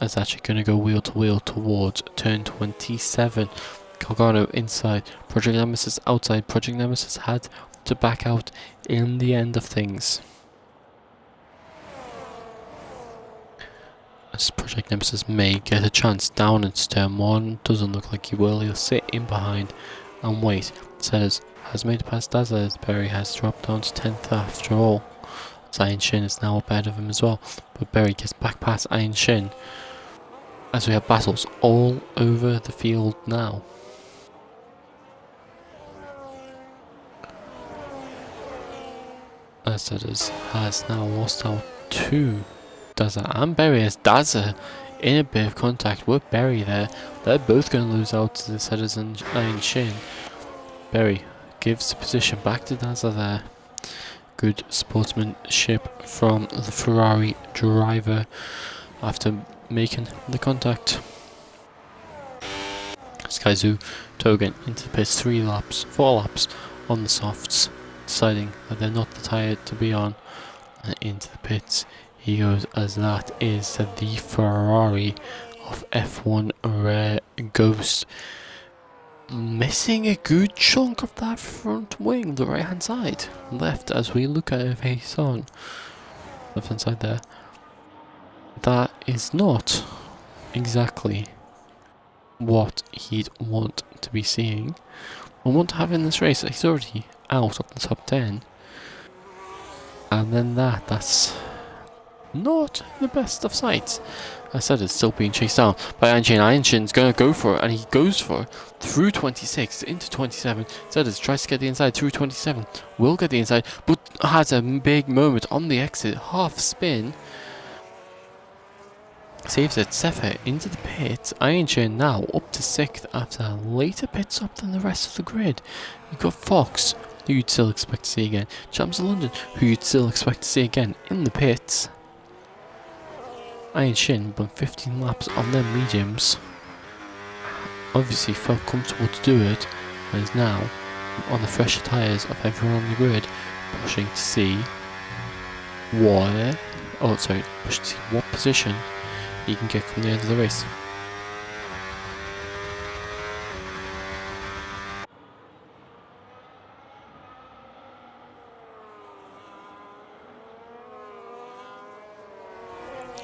It's actually going to go wheel to wheel towards turn 27. Calgano inside, Project Nemesis outside. Project Nemesis had to back out in the end of things. As Project Nemesis may get a chance down into turn 1, doesn't look like he will. He'll sit in behind and wait. Sellers has made it past Dazzler as Berry has dropped down to 10th after all. Iron Shin is now up ahead of him as well, but Berry gets back past Iron Shin as we have battles all over the field now. As Sellers has now lost out to Dazzler and Berry as Dazzler in a bit of contact with Berry there. They're both going to lose out to the Sellers and Iron Shin. Berry gives the position back to Dazzler there. Good sportsmanship from the Ferrari driver after making the contact. Skyzoo Togen into the pits 4 laps on the softs, deciding that they're not the tyre to be on, and into the pits he goes, as that is the Ferrari of F1 Rare Ghost. Missing a good chunk of that front wing, the right hand side. Left as we look at it face on. Left hand side there. That is not exactly what he'd want to be seeing or want to have in this race. He's already out of the top 10. And then that's not the best of sights. I said it's still being chased down by Iron Shin. Iron Shin's going to go for it, and he goes for it through 26 into 27. Zedders tries to get the inside through 27. Will get the inside, but has a big moment on the exit. Half spin. Saves it. Sefer into the pits. Iron Shin now up to 6th after a later pit stop than the rest of the grid. You've got Fox, who you'd still expect to see again. Champs of London, who you'd still expect to see again in the pits. Iron Shin won 15 laps on their mediums. Obviously felt comfortable to do it, and is now on the fresher tyres of everyone on the grid, pushing to see pushing to see what position he can get from the end of the race.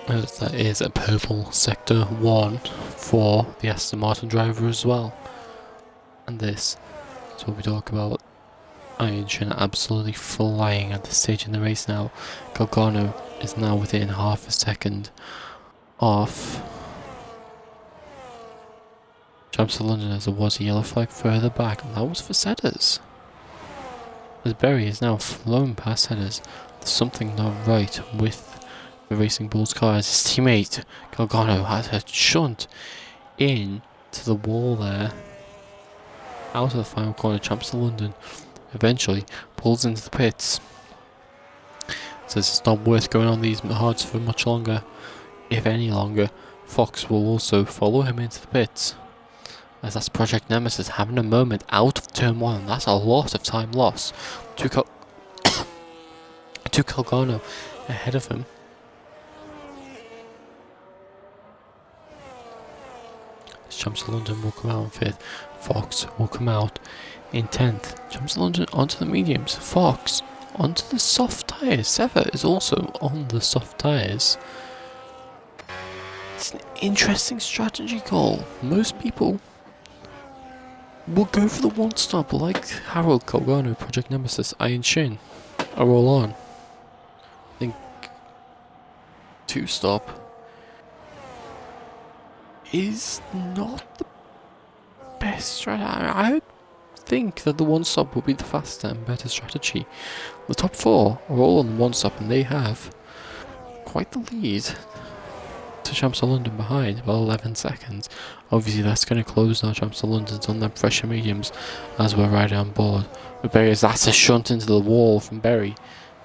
As that is a purple sector 1 for the Aston Martin driver as well. And this is what we talk about. Iron Shin absolutely flying at this stage in the race now. Galgano is now within half a second of Champs of London, as there was a yellow flag further back, and that was for Sedders. As Berry is now flown past Sedders, there's something not right with the Racing Bulls car, as his teammate Galgano had a shunt in to the wall there. Out of the final corner, Champs of London eventually pulls into the pits. Says it's not worth going on these hards for much longer, if any longer. Fox will also follow him into the pits. As that's Project Nemesis having a moment out of turn 1, and that's a lot of time lost. To Calgano ahead of him. Jumps to London will come out in 5th. Fox will come out in 10th. Jumps to London onto the mediums. Fox onto the soft tyres. Sever is also on the soft tyres. It's an interesting strategy call. Most people will go for the one stop like Harold, Colgano, Project Nemesis, Iron Shin are all on. I think 2 stop is not the best strategy. I think that the 1 stop will be the faster and better strategy. The top 4 are all on the 1 stop and they have quite the lead to Champs of London behind, about 11 seconds. Obviously that's going to close now. Champs of London's on them fresher mediums as we're riding on board. With Berry, that's a shunt into the wall from Berry,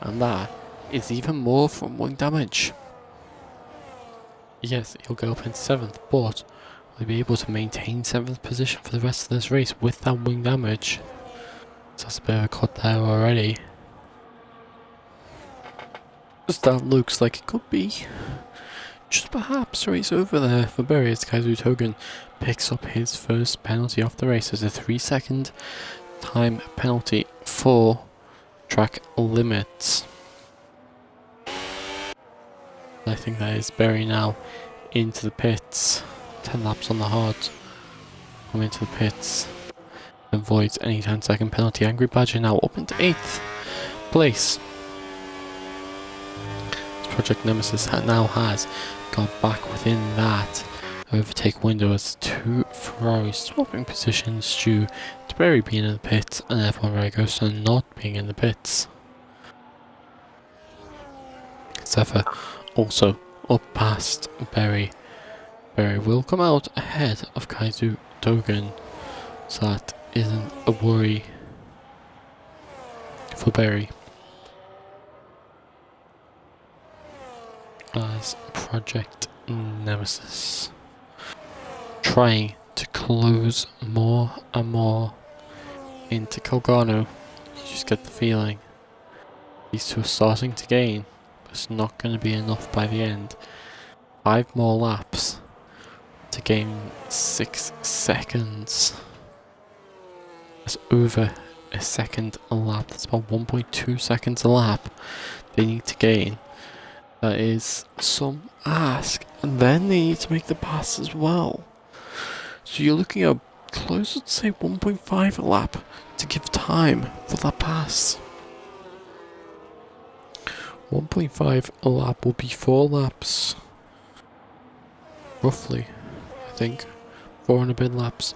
and that is even more from wing damage. Yes, he'll go up in 7th, but will he be able to maintain 7th position for the rest of this race with that wing damage? So that's a bit of a cut there already. As that looks like it could be just perhaps race over there for Berry as Kaizu Togen picks up his first penalty off the race as a 3-second time penalty for track limits. I think that is Berry now into the pits. 10 laps on the hard. Come into the pits. Avoids any 10-second penalty. Angry Badger now up into 8th place. Project Nemesis now has gone back within that overtake window as 2 Ferraris swapping positions due to Berry being in the pits and F1 Ragosa not being in the pits. Zephyr also up past Berry. Berry will come out ahead of Kaizu Dogen, so that isn't a worry for Berry. As Project Nemesis trying to close more and more into Colgano. You just get the feeling these two are starting to gain, but it's not going to be enough by the end. 5 more laps to gain 6 seconds. That's over a second a lap. That's about 1.2 seconds a lap they need to gain. That is some ask, and then they need to make the pass as well. So you're looking at closer to say 1.5 a lap to give time for that pass. 1.5 a lap will be 4 laps. Roughly, I think. 4 and a bit laps.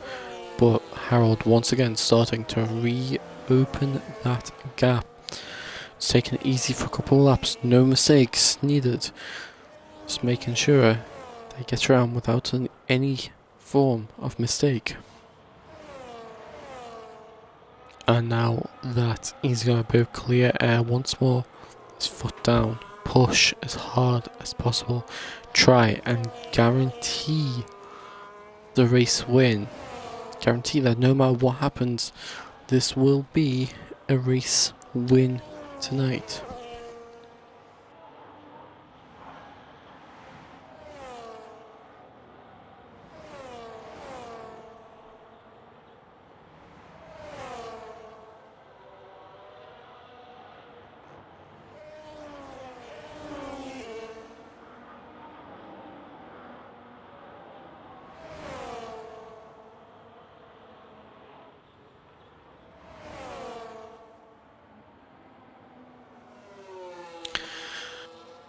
But Harold once again starting to reopen that gap. It's taking it easy for a couple of laps, no mistakes needed. Just making sure they get around without any form of mistake. And now that he's got a bit of clear air once more, his foot down, push as hard as possible, try and guarantee the race win. Guarantee that no matter what happens, this will be a race win tonight.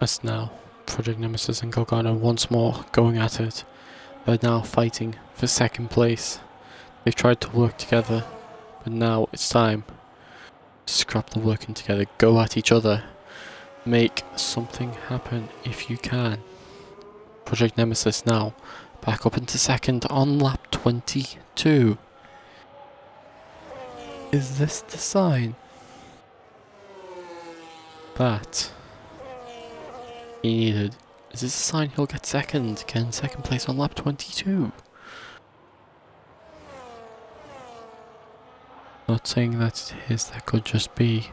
As now, Project Nemesis and Colgano once more going at it. They're now fighting for 2nd place. They've tried to work together, but now it's time to scrap the working together, go at each other, make something happen if you can. Project Nemesis now back up into 2nd on lap 22. Is this the sign that he needed? Is this a sign he'll get 2nd? Again, 2nd place on lap 22. Not saying that it is, that could just be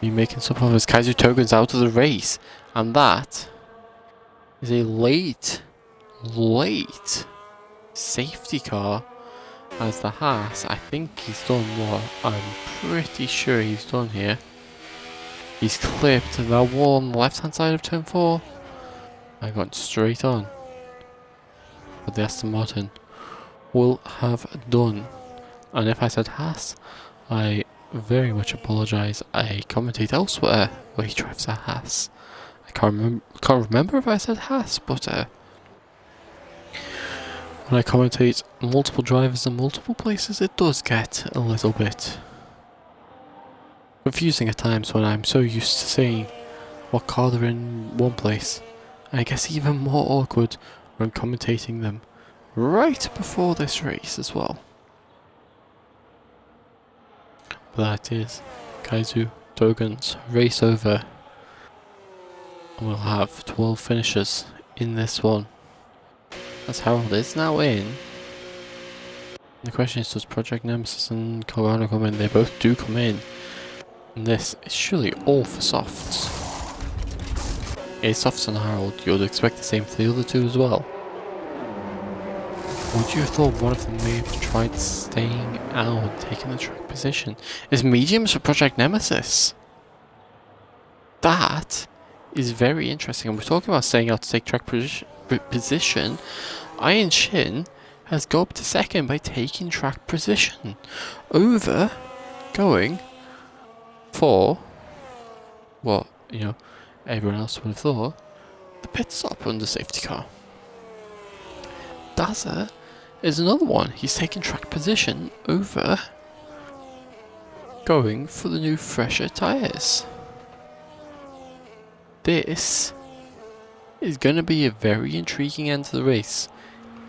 me making stuff of his Kaizu tokens out of the race. And that is a late safety car as the Haas. I think he's done what I'm pretty sure he's done here. He's clipped that wall on the left hand side of turn 4. I got straight on. But the Aston Martin will have done. And if I said Haas, I very much apologise. I commentate elsewhere where he drives a Haas. I can't remember if I said Haas, but when I commentate multiple drivers in multiple places, it does get a little bit confusing at times when I'm so used to saying what car they're in one place. And I guess even more awkward when commentating them right before this race as well. But that is Kaizu Togen's race over. And we'll have 12 finishers in this one. As Harold is now in. The question is, does Project Nemesis and Colorado come in? They both do come in. And this is surely all for softs. It's softs on Harold. You would expect the same for the other two as well. Would you have thought one of them may have tried staying out, taking the track position? It's mediums for Project Nemesis. That is very interesting. And we're talking about staying out to take track position. Iron Shin has got up to second by taking track position over going for what, you know, everyone else would have thought, the pit stop under safety car. Daza is another one. He's taking track position over going for the new fresher tyres. This is going to be a very intriguing end to the race.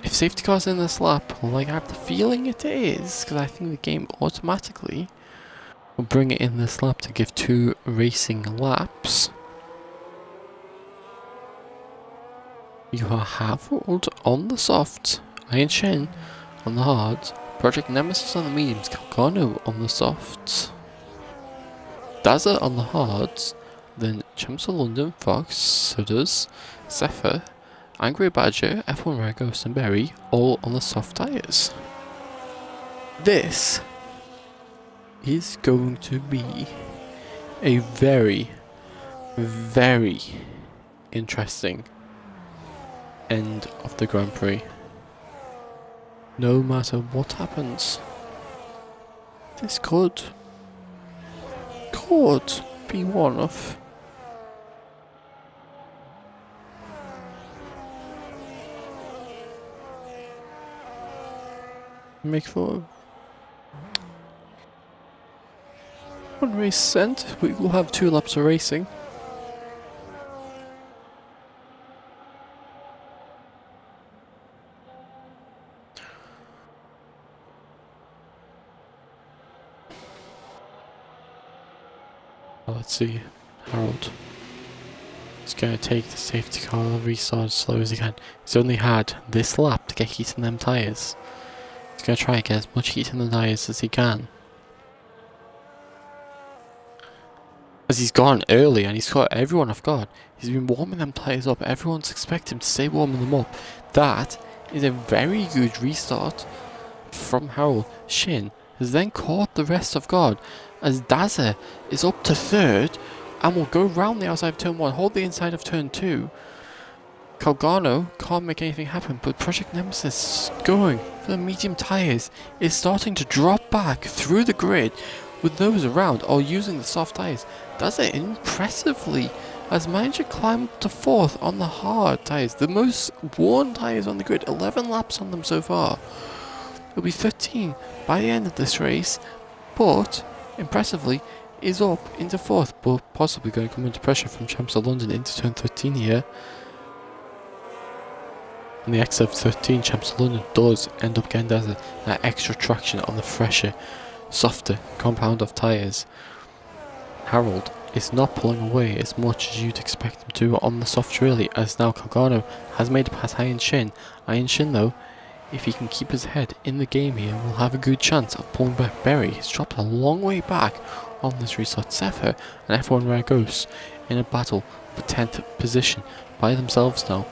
If safety car's in this lap, like I have the feeling it is, because I think the game automatically will bring it in this lap to give 2 racing laps. You have Harold on the soft, Iron Shin on the hard, Project Nemesis on the mediums, Calcano on the softs, Daza on the hards, then Champs of London, Fox, Sudders, Zephyr, Angry Badger, F1 Ragos and Berry all on the soft tyres. This is going to be a very interesting end of the Grand Prix. No matter what happens, this could be one of make for one race sent. We will have 2 laps of racing. Let's see, Harold is going to take the safety car, restart as slow as he can. He's only had this lap to get heat in them tyres. He's going to try and get as much heat in the tyres as he can. As he's gone early and he's caught everyone off guard. He's been warming them tyres up. Everyone's expecting him to stay warming them up. That is a very good restart from Harold. Shin has then caught the rest of guard as Daza is up to 3rd and will go round the outside of turn 1, hold the inside of turn 2. Calgano can't make anything happen, but Project Nemesis going for the medium tyres is starting to drop back through the grid with those around all using the soft tyres. Does it impressively as managed to climb up to 4th on the hard tyres, the most worn tyres on the grid, 11 laps on them so far. It'll be 13 by the end of this race, but impressively is up into 4th, but possibly going to come into pressure from Champs of London into turn 13 here. And the exit of 13, Champs of London does end up getting that extra traction on the fresher, softer compound of tyres. Harold is not pulling away as much as you'd expect him to on the soft really, as now Calgano has made it past Iron Shin. Iron Shin though if he can keep his head in the game here, we'll have a good chance of pulling back Berry. He's dropped a long way back on this restart. Zephyr and F1 Rare Ghost in a battle for 10th position by themselves now.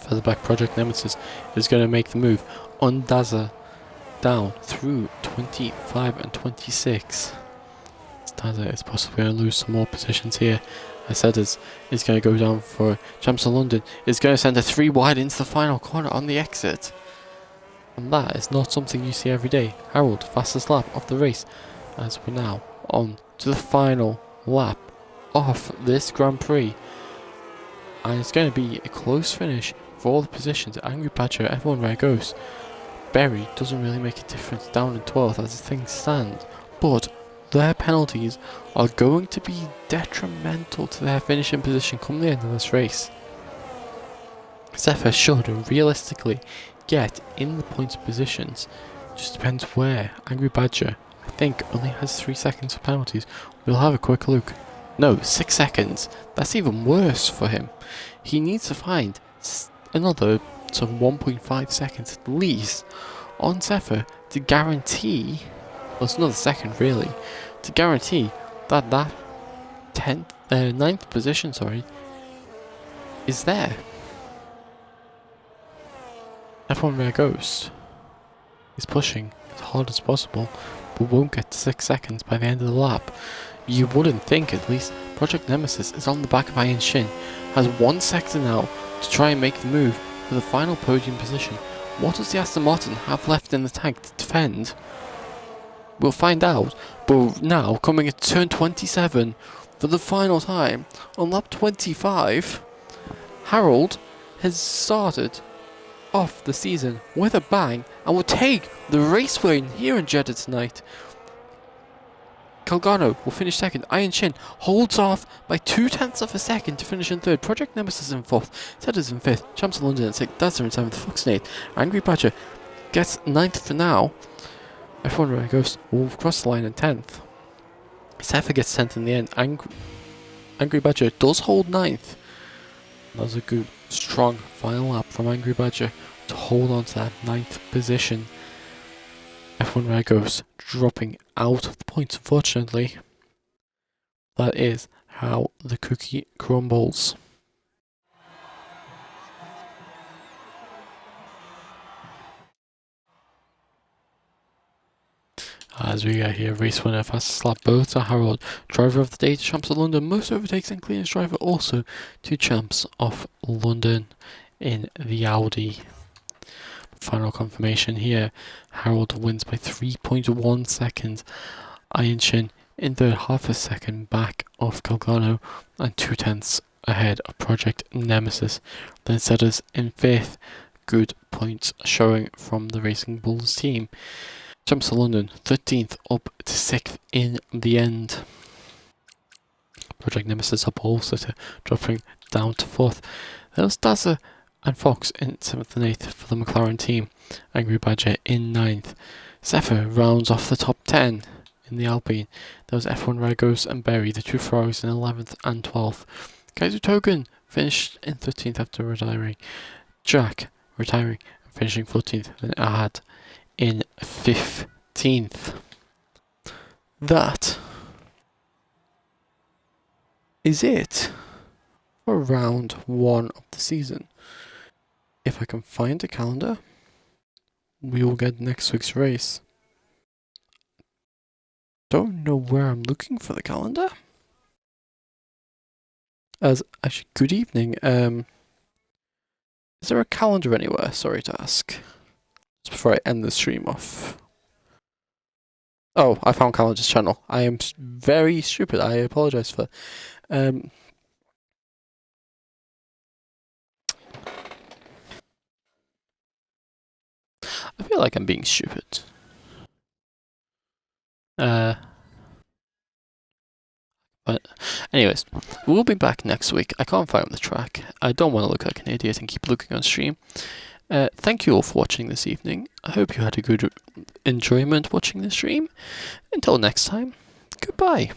Further back, Project Nemesis is going to make the move. Undaza down through 25 and 26. Daza is possibly going to lose some more positions here. Sedders is going to go down for Champs of London. Is going to send a 3 wide into the final corner on the exit. And that is not something you see every day. Harold, fastest lap of the race, as we're now on to the final lap of this Grand Prix. And it's going to be a close finish for all the positions. Angry Badger, F1 Rare Ghost. Berry doesn't really make a difference down in 12th as things stand, but their penalties are going to be detrimental to their finishing position come the end of this race. Zephyr should realistically get in the points positions, just depends where. Angry Badger, I think, only has 3 seconds for penalties. We'll have a quick look. No, 6 seconds. That's even worse for him. He needs to find another sort of 1.5 seconds at least on Zephyr to guarantee, well, it's another second really, to guarantee that that 9th position, is there. F1 Rare Ghost is pushing as hard as possible, but won't get to 6 seconds by the end of the lap. You wouldn't think, at least. Project Nemesis is on the back of Iron Shin, has 1 second now to try and make the move for the final podium position. What does the Aston Martin have left in the tank to defend? We'll find out, but now coming at turn 27 for the final time on lap 25, Harold has started off the season with a bang and will take the race win here in Jeddah tonight. Calgano will finish second. Iron Shin holds off by 0.2 of a second to finish in third. Project Nemesis in fourth. Sedders in fifth. Champs of London in sixth. Dazzler in seventh. Fox in eighth. Angry Badger gets 9th for now. F1 Rare Ghost will cross the line in 10th. Zephyr gets 10th in the end. Angry Badger does hold 9th. That was a good, strong final lap from Angry Badger to hold on to that 9th position. F1 Rare Ghost dropping out of the points, unfortunately. That is how the cookie crumbles. As we get here, race winner, fastest lap, both to Harold, driver of the day to Champs of London, most overtakes and cleanest driver also to Champs of London in the Audi. Final confirmation here, Harold wins by 3.1 seconds, Iron Shin in third, half a second back of Calgano and 0.2 ahead of Project Nemesis. Then Sedders in fifth, good points showing from the Racing Bulls team. Champs of London 13th up to 6th in the end. Project Nemesis up also to dropping down to 4th. There was Dazzler and Fox in 7th and 8th for the McLaren team. Angry Badger in 9th. Zephyr rounds off the top 10 in the Alpine. There was F1 Rare Ghost and Berry, the two Ferraris in 11th and 12th. Kaiser Togen finished in 13th after retiring. Jack retiring and finishing 14th. Then Ahad in 15th. That is it for round 1 of the season. If I can find a calendar, we will get next week's race. Don't know where I'm looking for the calendar. Actually, good evening. Is there a calendar anywhere? Sorry to ask. Just before I end the stream off. Oh, I found Calendar's channel. I am very stupid. I apologize for. I feel like I'm being stupid. But anyways, we'll be back next week. I can't find the track. I don't want to look like an idiot and keep looking on stream. Thank you all for watching this evening. I hope you had a good enjoyment watching the stream. Until next time, goodbye.